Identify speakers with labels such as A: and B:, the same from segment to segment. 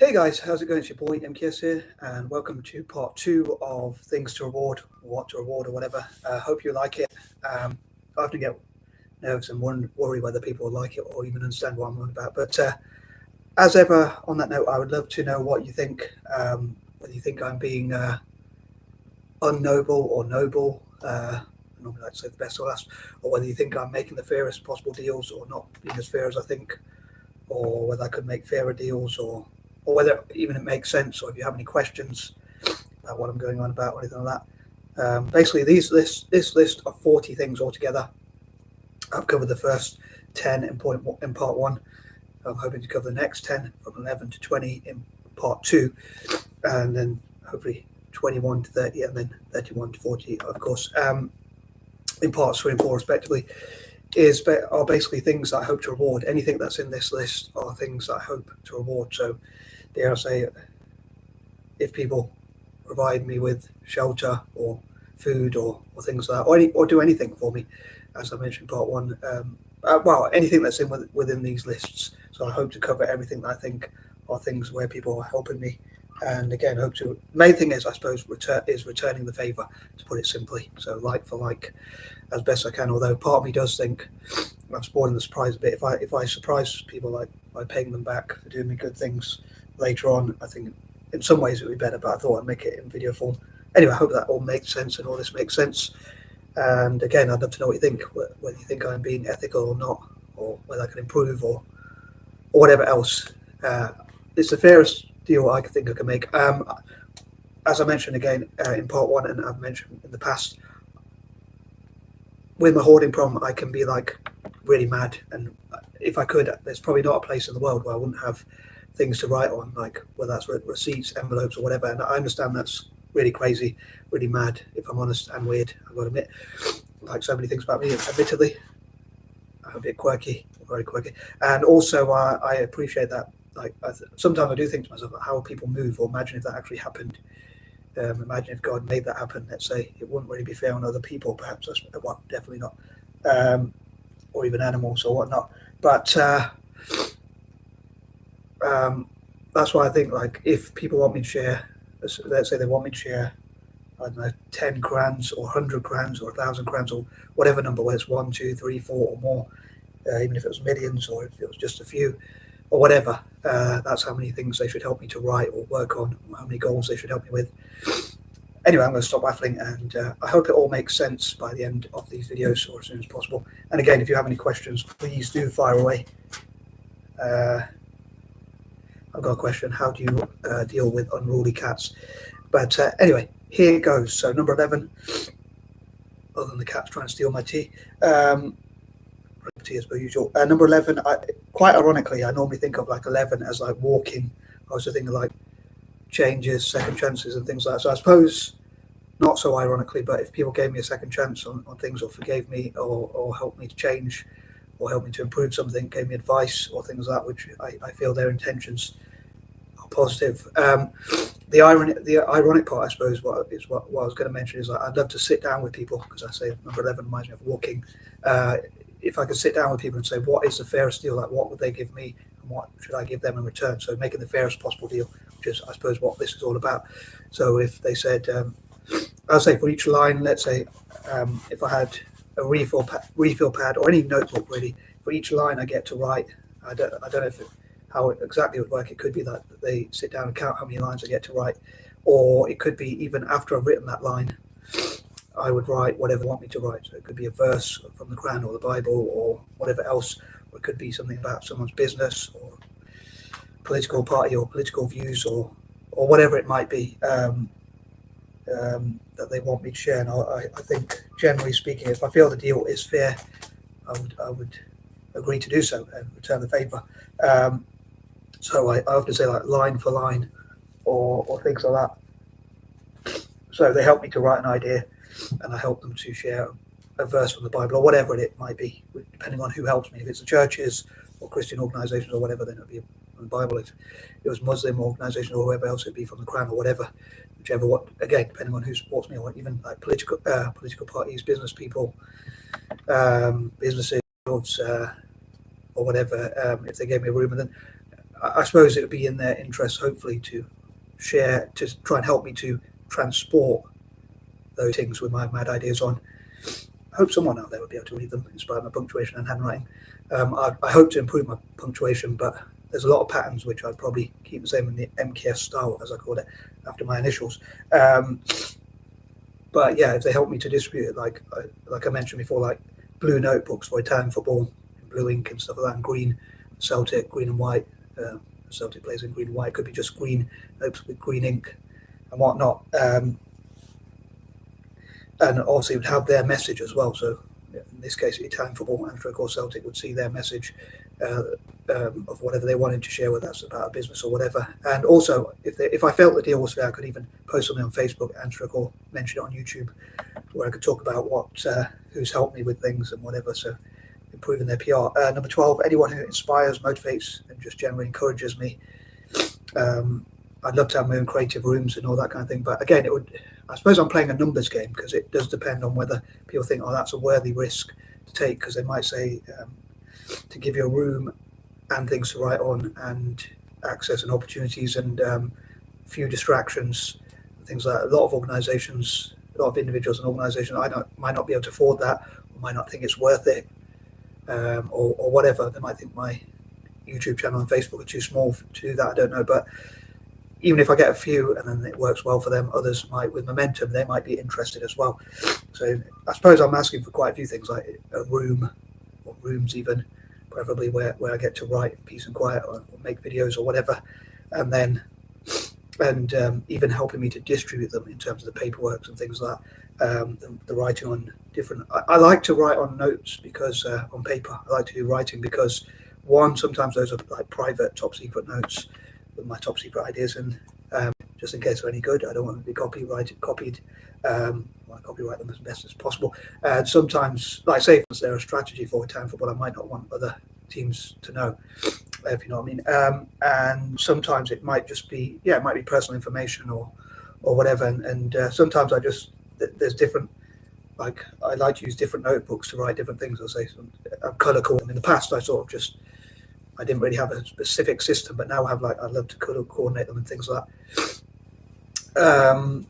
A: Hey guys, how's it going? It's your boy MKS here, and welcome to part two of Things to Reward, or What to Reward, or whatever. Hope you like it. I often get nervous and worry whether people will like it or even understand what I'm on about. But as ever, on that note, I would love to know what you think. Whether you think I'm being unnoble or noble. I normally like to say the best or last, or whether you think I'm making the fairest possible deals or not being as fair as I think, or whether I could make fairer deals, or whether even it makes sense, or if you have any questions about what I'm going on about or anything like that. Basically, this list of 40 things altogether. I've covered the first 10 in part one. I'm hoping to cover the next 10 from 11 to 20 in part two, and then hopefully 21 to 30, and then 31 to 40, of course, in parts 3 and 4 respectively. Are basically things that I hope to reward. Anything that's in this list are things that I hope to reward. So, dare I say, if people provide me with shelter or food or things like that, or do anything for me, as I mentioned in part one, anything that's within these lists. So I hope to cover everything that I think are things where people are helping me. And again, main thing is, I suppose, returning the favour, to put it simply. So like for like, as best I can. Although part of me does think I'm spoiling the surprise a bit. If I surprise people like by paying them back for doing me good things later on, I think in some ways it would be better. But I thought I'd make it in video form. Anyway, I hope that all makes sense and all this makes sense. And again, I'd love to know what you think. Whether you think I'm being ethical or not, or whether I can improve, or whatever else. It's the fairest deal I think I can make. As I mentioned again in part one, and I've mentioned in the past, with my hoarding problem, I can be like really mad. And if I could, there's probably not a place in the world where I wouldn't have things to write on, like whether that's receipts, envelopes, or whatever. And I understand that's really crazy, really mad, if I'm honest, and weird, I've got to admit. Like so many things about me, admittedly, I'm a bit quirky, very quirky. And also, I appreciate that. Like sometimes I do think to myself, how people move, or imagine if that actually happened. Imagine if God made that happen. Let's say it wouldn't really be fair on other people. Perhaps definitely not, or even animals or whatnot. But that's why I think, like, if people want me to share, let's say they want me to share, I don't know, 10 crowns or 100 crowns or 1,000 crowns or whatever number, whether it's 1, 2, 3, 4 or more, even if it was millions or if it was just a few or whatever. That's how many things they should help me to write or work on, or how many goals they should help me with. Anyway, I'm going to stop waffling, and I hope it all makes sense by the end of these videos, or as soon as possible. And again, if you have any questions, please do fire away. I've got a question: how do you deal with unruly cats? But anyway, here it goes. So number 11, other than the cats trying to steal my tea, tea as per usual. Number 11, quite ironically, I normally think of like 11 as like walking. I was thinking like changes, second chances, and things like that. So I suppose not so ironically, but if people gave me a second chance on things, or forgave me, or helped me to change, or helped me to improve something, gave me advice or things like that, which I feel their intentions are positive. The ironic part, I suppose, what I was going to mention is, like, I'd love to sit down with people, because I say number 11 reminds me of walking. If I could sit down with people and say, what is the fairest deal? Like, what would they give me, and what should I give them in return? So making the fairest possible deal, which is, I suppose, what this is all about. So if they said, I'll say for each line, let's say, if I had a refill pad or any notebook really, for each line I get to write, I don't know how it exactly would work. It could be that they sit down and count how many lines I get to write, or it could be even after I've written that line, I would write whatever they want me to write. So it could be a verse from the Quran or the Bible or whatever else, or it could be something about someone's business or political party or political views, or whatever it might be. That they want me to share. And I think, generally speaking, if I feel the deal is fair, I would agree to do so and return the favour. So I often say, like, line for line, or things like that. So they help me to write an idea, and I help them to share a verse from the Bible or whatever it might be, depending on who helps me. If it's the churches or Christian organisations or whatever, then it would be from the Bible. If it was Muslim organisation or whoever else, it'd be from the Quran or whatever. Whichever, again, depending on who supports me, or even like political parties, business people, businesses, or whatever. If they gave me a room, and then I suppose it would be in their interest, hopefully, to share, to try and help me to transport those things with my mad ideas on. I hope someone out there would be able to read them, inspired by punctuation and handwriting. I hope to improve my punctuation, but there's a lot of patterns which I'd probably keep the same in the MKS style, as I called it, after my initials. But yeah, if they help me to distribute it, like I mentioned before, like blue notebooks for Italian football, blue ink and stuff like that, and green Celtic, green and white. Celtic plays in green and white. It could be just green notebooks with green ink and whatnot. And also, it would have their message as well. So in this case, Italian football and or Celtic would see their message of whatever they wanted to share with us about a business or whatever. And also, if I felt the deal was fair, I could even post something on Facebook and or mention it on YouTube, where I could talk about who's helped me with things and whatever. So improving their PR. Number 12, anyone who inspires, motivates, and just generally encourages me. I'd love to have my own creative rooms and all that kind of thing. But again, I suppose I'm playing a numbers game, because it does depend on whether people think, oh, that's a worthy risk to take, because they might say to give you a room and things to write on and access and opportunities and few distractions, things like that. A lot of organizations, a lot of individuals and organizations might not be able to afford that, or might not think it's worth it, or whatever. They might think my YouTube channel and Facebook are too small to do that. I don't know, but even if I get a few and then it works well for them, others might, with momentum, they might be interested as well. So I suppose I'm asking for quite a few things, like a room, or rooms even, preferably where I get to write peace and quiet, or make videos or whatever, and even helping me to distribute them in terms of the paperwork and things like that. The writing on different. I like to write on notes, because on paper. I like to do writing because, one, sometimes those are like private, top secret notes with my top secret ideas, and just in case they're any good, I don't want them to be copied. I copyright them as best as possible. And sometimes, like say, if they're a strategy for Italian football, I might not want other teams to know, if you know what I mean. And sometimes it might just be, it might be personal information or whatever. And sometimes there's different, like I like to use different notebooks to write different things. I'll say I'm color coordinating. In the past, I didn't really have a specific system, but now I love to color coordinate them and things like that.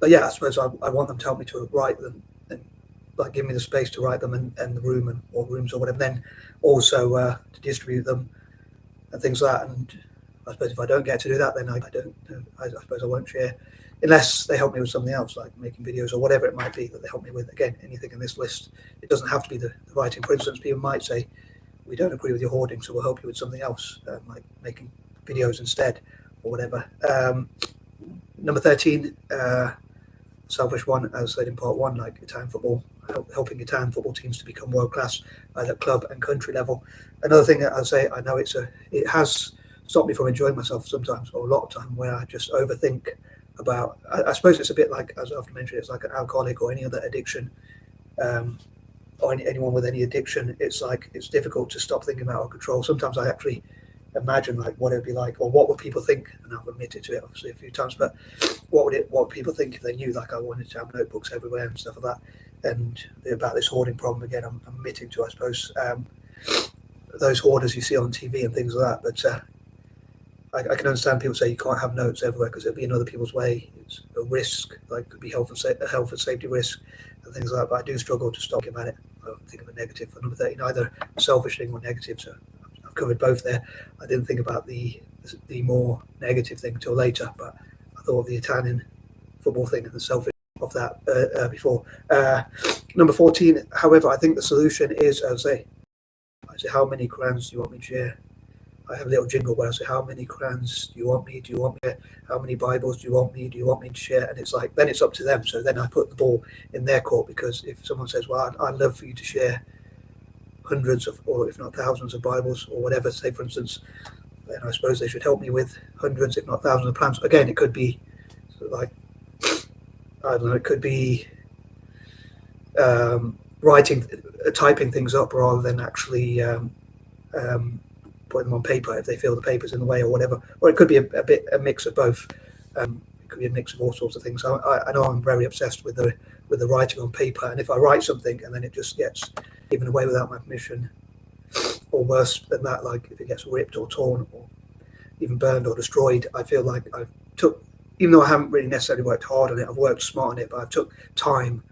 A: But yeah, I suppose I want them to help me to write them, and like give me the space to write them, and the room or rooms or whatever. Then also to distribute them and things like that. And I suppose if I don't get to do that, then I don't. I suppose I won't share, unless they help me with something else, like making videos or whatever it might be that they help me with. Again, anything in this list. It doesn't have to be the writing. For instance, people might say, we don't agree with your hoarding, so we'll help you with something else, like making videos instead or whatever. Number 13, selfish one, as I said in part one, like Italian football, helping Italian football teams to become world class at a club and country level. Another thing that I'll say, I know it has stopped me from enjoying myself sometimes, or a lot of time, where I just overthink about. I suppose it's a bit like, as I often mention, it's like an alcoholic or any other addiction. Or anyone with any addiction, it's like it's difficult to stop thinking about or control. Sometimes I actually imagine like what it would be like, or what would people think, and I've admitted to it obviously a few times, but what would people think if they knew like I wanted to have notebooks everywhere and stuff like that. And about this hoarding problem, again, I'm admitting to, I suppose, those hoarders you see on TV and things like that. But I can understand people say you can't have notes everywhere because it'll be in other people's way. It's a risk, like it could be health and safety risk and things like that. But I do struggle to stop about it. I don't think of a negative for number 13, either selfish thing or negative. So I've covered both there. I didn't think about the more negative thing until later, but I thought of the Italian football thing and the selfish of that before. Number 14, however, I think the solution is, I say, how many crayons do you want me to share? I have a little jingle where I say, how many crayons do you want me? Do you want me? How many Bibles do you want me? Do you want me to share? And it's like, then it's up to them. So then I put the ball in their court, because if someone says, well, I'd love for you to share hundreds of, or if not thousands of Bibles or whatever, say for instance, then I suppose they should help me with hundreds, if not thousands of plans. Again, it could be like, I don't know, it could be typing things up rather than actually put them on paper if they feel the paper's in the way or whatever. Or it could be a mix of both. It could be a mix of all sorts of things. So I know I'm very obsessed with the writing on paper, and if I write something and then it just gets given away without my permission, or worse than that, like if it gets ripped or torn or even burned or destroyed, I feel like I've took, even though I haven't really necessarily worked hard on it, I've worked smart on it, but I've took time,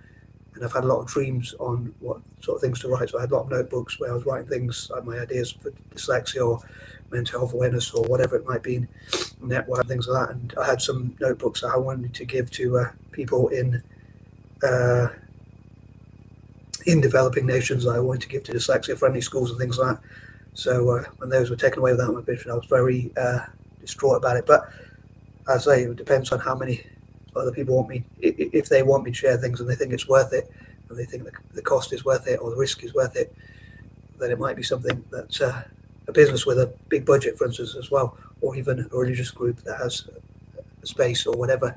A: and I've had a lot of dreams on what sort of things to write. So I had a lot of notebooks where I was writing things like my ideas for dyslexia or mental health awareness or whatever it might be, network, things like that. And I had some notebooks that I wanted to give to people in developing nations that I wanted to give to dyslexia-friendly schools and things like that. So when those were taken away without my permission, I was very distraught about it. But as I say, it depends on how many other people want me. If they want me to share things and they think it's worth it, and they think the cost is worth it or the risk is worth it, then it might be something that a business with a big budget, for instance, as well, or even a religious group that has a space or whatever,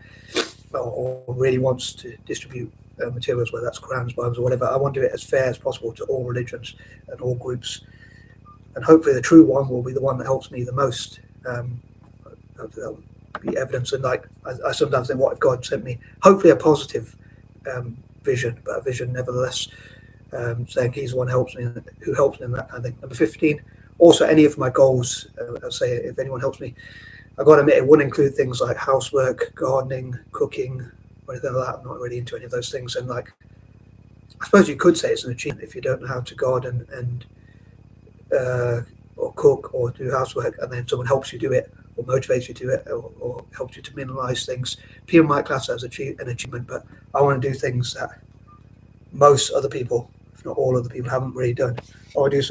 A: or really wants to distribute materials, whether that's Qurans, Bibles, or whatever. I want to do it as fair as possible to all religions and all groups, and hopefully the true one will be the one that helps me the most. Hopefully that will be evidence. And like I sometimes think, what if God sent me hopefully a positive vision, but a vision nevertheless, saying He's the one who helps me in that kind of thing. Number 15. Also, any of my goals, I'll say, if anyone helps me, I've got to admit it wouldn't include things like housework, gardening, cooking, or anything like that. I'm not really into any of those things. And like, I suppose you could say it's an achievement if you don't know how to garden and or cook or do housework, and then someone helps you do it or motivates you to do it or helps you to minimize things. People might class that as an achievement, but I want to do things that most other people, if not all other people, haven't really done, or do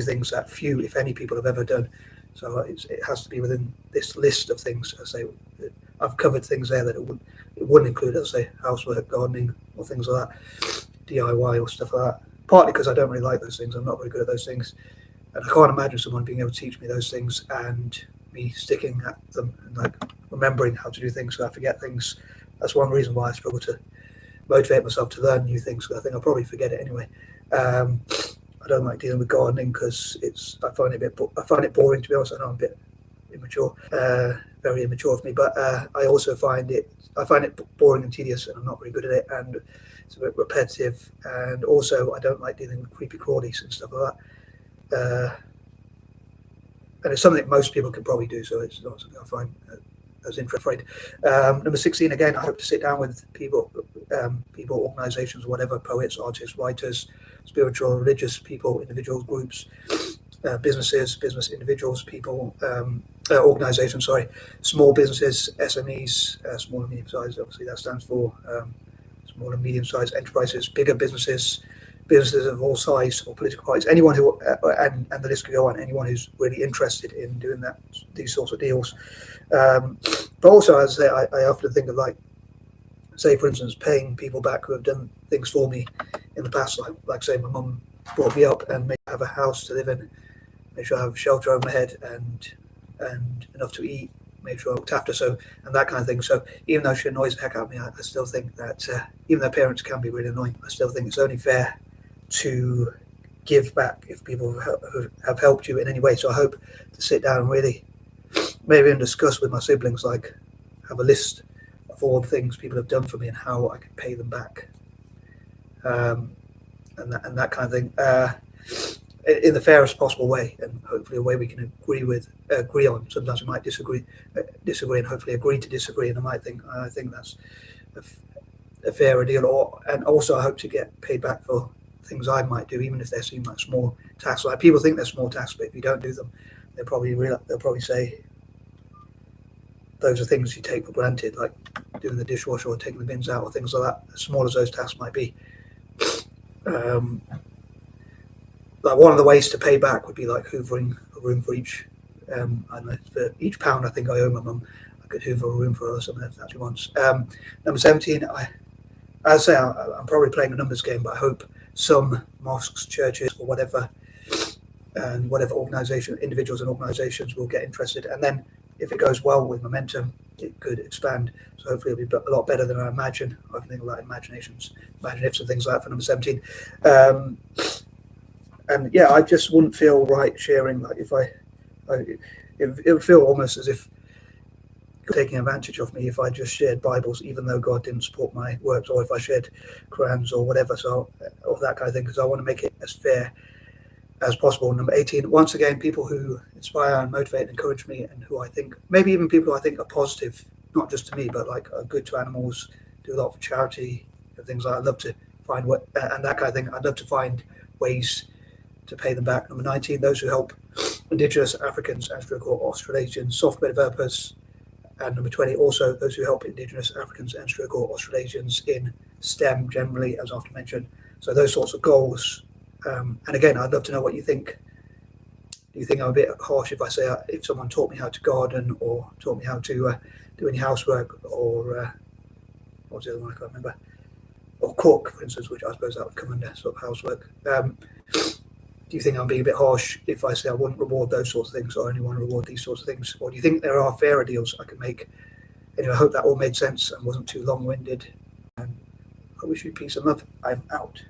A: things that few, if any, people have ever done. So it has to be within this list of things. I say I've covered things there that it wouldn't include, let's say, housework, gardening, or things like that, DIY or stuff like that. Partly because I don't really like those things. I'm not very good at those things, and I can't imagine someone being able to teach me those things and me sticking at them and like remembering how to do things so I forget things. That's one reason why I struggle to motivate myself to learn new things, because I think I'll probably forget it anyway. I don't like dealing with gardening because I find it boring, to be honest. I know I'm a bit immature, very immature of me, but I also find it boring and tedious, and I'm not very good at it, and it's a bit repetitive. And also, I don't like dealing with creepy crawlies and stuff like that. And it's something that most people can probably do, so it's not something I find as interesting. Number 16, again, I hope to sit down with people, organisations, whatever, poets, artists, writers, spiritual, religious people, individuals, groups, business individuals, people, organisations, small businesses, SMEs, small and medium-sized, obviously that stands for small and medium-sized enterprises, bigger businesses of all size, or political parties, anyone who, and the list could go on, anyone who's really interested in doing these sorts of deals. But also, as I say, I often think of, like, say, for instance, paying people back who have done things for me in the past, like say, my mum brought me up and made me have a house to live in, make sure I have shelter over my head and enough to eat, make sure I looked after, and that kind of thing. So even though she annoys the heck out of me, I still think that even though parents can be really annoying, I still think it's only fair to give back if people have helped you in any way. So I hope to sit down and really maybe discuss with my siblings, like have a list of all the things people have done for me and how I can pay them back, and that kind of thing, in the fairest possible way, and hopefully a way we can agree on. Sometimes we might disagree, and hopefully agree to disagree. And I think that's a fairer deal. And also, I hope to get paid back for things I might do, even if they seem like small tasks. Like, people think they're small tasks, but if you don't do them, they'll probably say those are things you take for granted, like doing the dishwasher or taking the bins out or things like that, as small as those tasks might be. Like, one of the ways to pay back would be like hoovering a room for each. I don't know, for each pound I think I owe my mum, I could hoover a room for her or something if that's what she wants. Number 17, I'd say I'm probably playing a numbers game, but I hope some mosques, churches, or whatever, and whatever organisation, individuals and organisations will get interested. And then if it goes well with momentum, it could expand. So hopefully it'll be a lot better than I imagine. I think about imaginations, imagine ifs and things like that for number 17. And yeah, I just wouldn't feel right sharing, like, it would feel almost as if taking advantage of me if I just shared Bibles, even though God didn't support my works, or if I shared Qurans or whatever, or that kind of thing, because I want to make it as fair as possible. Number 18, once again, people who inspire and motivate and encourage me, and who I think, maybe even people who I think are positive, not just to me, but like are good to animals, do a lot for charity and things like that. I'd love to find what, and that kind of thing. I'd love to find ways to pay them back. Number 19, those who help Indigenous Africans and Australasians, software developers. And number 20, also those who help Indigenous Africans and Australasians in STEM generally, as often mentioned. So those sorts of goals. And again, I'd love to know what you think. Do you think I'm a bit harsh if I say if someone taught me how to garden or taught me how to do any housework, or what was the other one? I can't remember. Or cook, for instance, which I suppose that would come under sort of housework. Do you think I'm being a bit harsh if I say I wouldn't reward those sorts of things, or only want to reward these sorts of things? Or do you think there are fairer deals I could make? Anyway, I hope that all made sense and wasn't too long-winded. I wish you peace and love. I'm out.